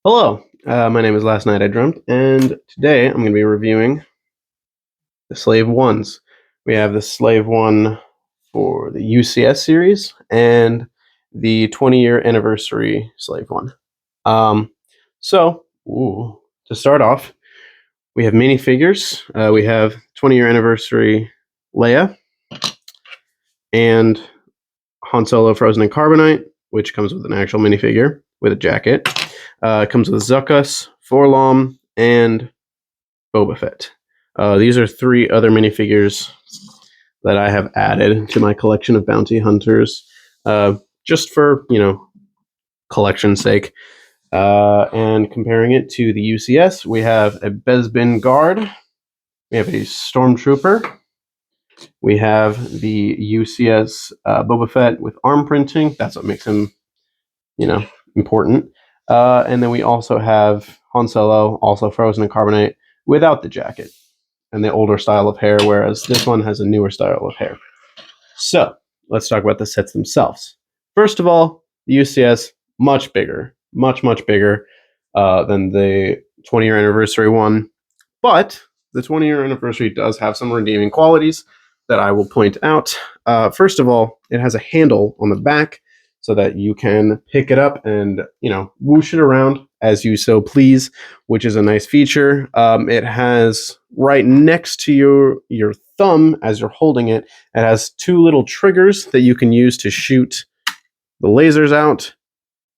Hello, my name is Last Night I Dreamt, and today I'm going to be reviewing the Slave Ones. We have the Slave One for the UCS series and the 20-year anniversary Slave One. Um, to start off, we have minifigures. We have 20-year anniversary Leia and Han Solo Frozen in Carbonite, which comes with an actual minifigure with a jacket. It comes with Zuckuss, Forlom, and Boba Fett. These are three other minifigures that I have added to my collection of bounty hunters, just for collection's sake. And comparing it to the UCS, we have a Bespin Guard, we have a Stormtrooper, we have the UCS Boba Fett with arm printing. That's what makes him, important. And then we also have Han Solo, also frozen in carbonite, without the jacket and the older style of hair, whereas this one has a newer style of hair. So let's talk about the sets themselves. First of all, the UCS, much bigger, much bigger than the 20-year anniversary one. But the 20-year anniversary does have some redeeming qualities that I will point out. First of all, it has a handle on the back so that you can pick it up and, whoosh it around as you so please, which is a nice feature. It has right next to your thumb as you're holding it, it has two little triggers that you can use to shoot the lasers out.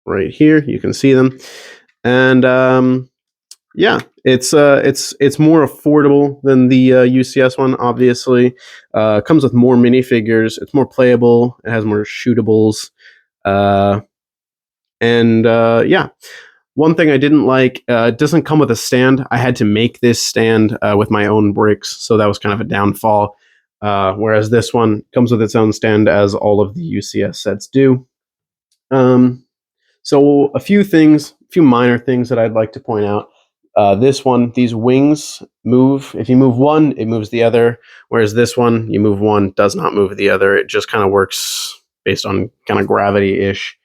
Right here, you can see them. And yeah, it's more affordable than the UCS one. Obviously, comes with more minifigures. It's more playable. It has more shootables, yeah. One thing I didn't like, it doesn't come with a stand. I had to make this stand with my own bricks, so that was kind of a downfall. Whereas this one comes with its own stand, as all of the UCS sets do. So a few minor things that I'd like to point out. This one, these wings move. If you move one, it moves the other. Whereas this one, you move one, does not move the other. It just kind of works based on kind of gravity-ish.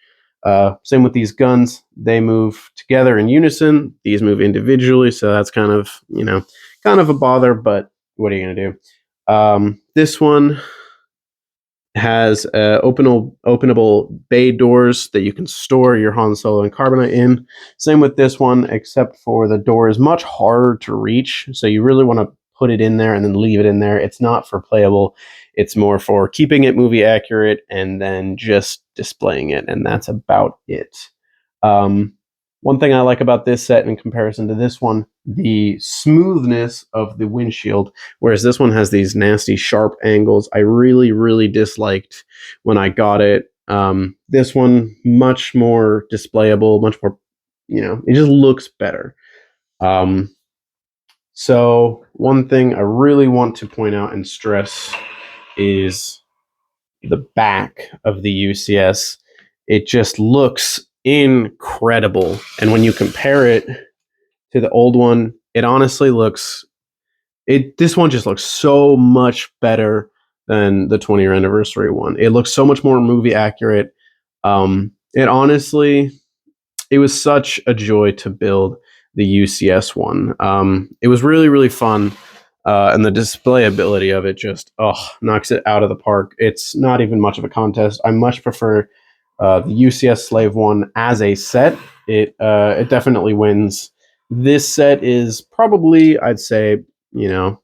Same with these guns. They move together in unison. These move individually, so that's kind of a bother, but what are you going to do? This one has openable bay doors that you can store your Han Solo and Carbonite in. Same with this one, except for the door is much harder to reach, so you really want to put it in there and then leave it in there. It's not for playable. It's more for keeping it movie accurate and then just displaying it, and that's about it. One thing I like about this set in comparison to this one, the smoothness of the windshield, whereas this one has these nasty sharp angles. I really disliked when I got it. This one, much more displayable, much more, it just looks better. So one thing I really want to point out and stress is the back of the UCS. It just looks incredible. And when you compare it to the old one, it honestly looks this one just looks so much better than the 20-year anniversary one. It looks so much more movie accurate. It was such a joy to build the UCS one. It was really fun. And the displayability of it just knocks it out of the park. It's not even much of a contest. I much prefer the UCS Slave One as a set. It definitely wins. This set is probably, I'd say, maybe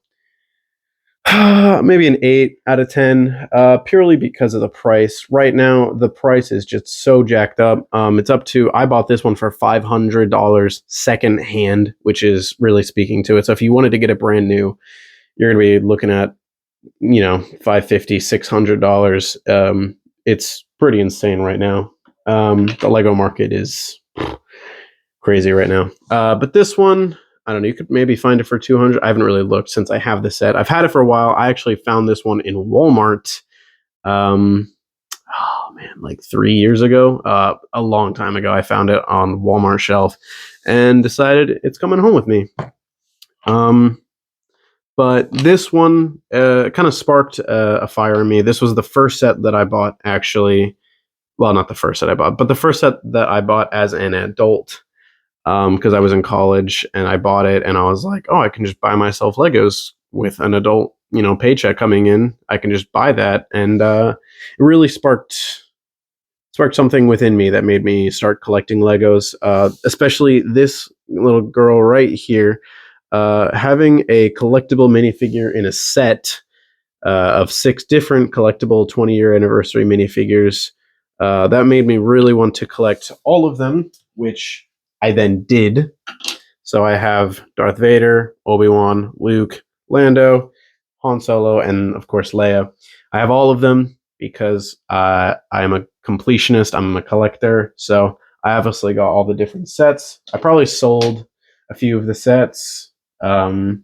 an 8 out of 10, purely because of the price. Right now, the price is just so jacked up. It's up to, I bought this one for $500 second hand, which is really speaking to it. So if you wanted to get it brand new, you're going to be looking at, $550, $600. It's pretty insane right now. The Lego market is crazy right now. But this one, I don't know, you could maybe find it for $200. I haven't really looked since I have the set. I've had it for a while. I actually found this one in Walmart. Like 3 years ago, a long time ago. I found it on Walmart shelf and decided it's coming home with me. But this one kind of sparked a fire in me. This was the first set that I bought, actually. Well, not the first set I bought, but the first set that I bought as an adult. because I was in college and I bought it and I was like, oh, I can just buy myself Legos with an adult, paycheck coming in. I can just buy that, and it really sparked something within me that made me start collecting Legos. Especially this little girl right here, having a collectible minifigure in a set of 6 different collectible 20-year anniversary minifigures. That made me really want to collect all of them, which I then did. So I have Darth Vader, Obi-Wan, Luke, Lando, Han Solo, and of course Leia. I have all of them because I'm a completionist. I'm a collector. So I obviously got all the different sets. I probably sold a few of the sets. Yeah,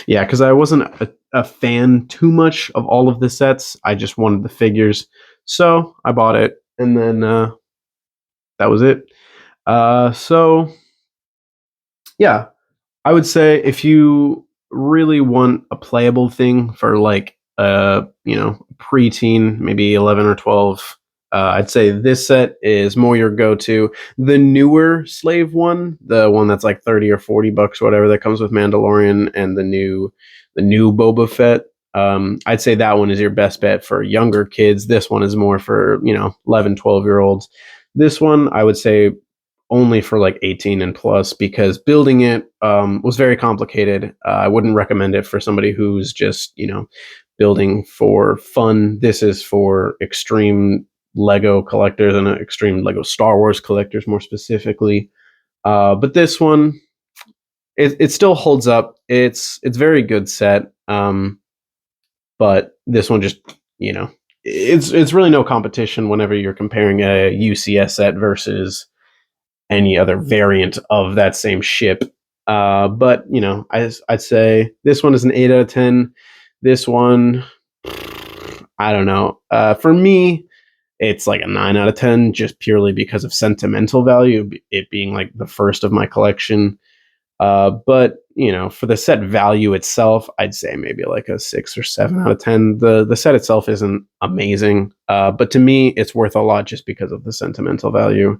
because I wasn't a fan too much of all of the sets. I just wanted the figures. So I bought it, and then that was it. So yeah, I would say if you really want a playable thing for like preteen, maybe 11 or 12, I'd say this set is more your go-to. The newer Slave one, the one that's like 30 or $40, whatever, that comes with Mandalorian and the new Boba Fett. I'd say that one is your best bet for younger kids. This one is more for 11, 12-year olds. This one I would say only for like 18 and plus, because building it was very complicated. I wouldn't recommend it for somebody who's just building for fun. This is for extreme Lego collectors and extreme Lego Star Wars collectors more specifically. But this one, it still holds up. It's very good set. But this one just it's really no competition whenever you're comparing a UCS set versus any other variant of that same ship. But I'd say this one is an 8 out of 10. This one, I don't know. For me, it's like a 9 out of 10, just purely because of sentimental value, it being like the first of my collection. But for the set value itself, I'd say maybe like a 6 or 7 out of 10. The set itself isn't amazing, but to me, it's worth a lot just because of the sentimental value.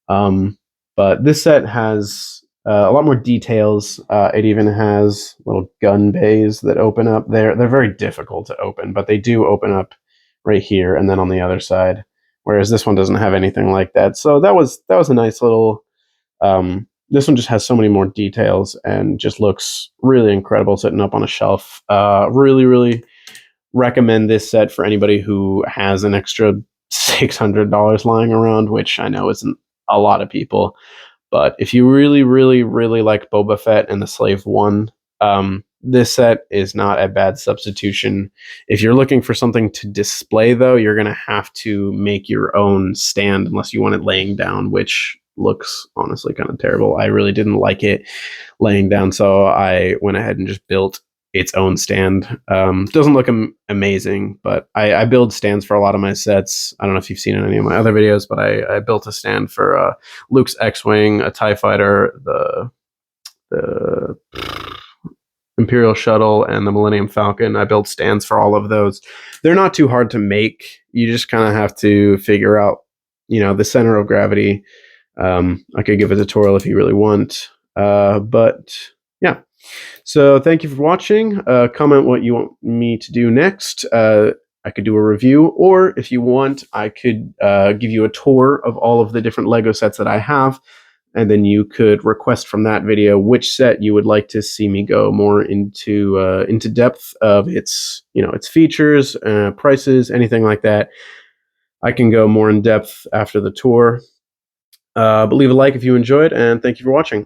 Um, but this set has a lot more details. It even has little gun bays that open up. They're very difficult to open, but they do open up right here and then on the other side. Whereas this one doesn't have anything like that. So that was a nice little. This one just has so many more details and just looks really incredible sitting up on a shelf. Really, really recommend this set for anybody who has an extra $600 lying around, which I know isn't a lot of people. But if you really, really, really like Boba Fett and the Slave One, this set is not a bad substitution. If you're looking for something to display, though, you're going to have to make your own stand unless you want it laying down, which looks honestly kind of terrible. I really didn't like it laying down, so I went ahead and just built its own stand. Doesn't look amazing, but I build stands for a lot of my sets. I don't know if you've seen any of my other videos, but I built a stand for Luke's X-Wing, a TIE Fighter, the Imperial Shuttle, and the Millennium Falcon. I built stands for all of those. They're not too hard to make. You just kind of have to figure out, the center of gravity. I could give a tutorial if you really want. But yeah. So thank you for watching. Comment what you want me to do next. I could do a review, or if you want, I could give you a tour of all of the different Lego sets that I have, and then you could request from that video which set you would like to see me go more into depth of its features, prices, anything like that. I can go more in depth after the tour. But leave a like if you enjoyed, and thank you for watching.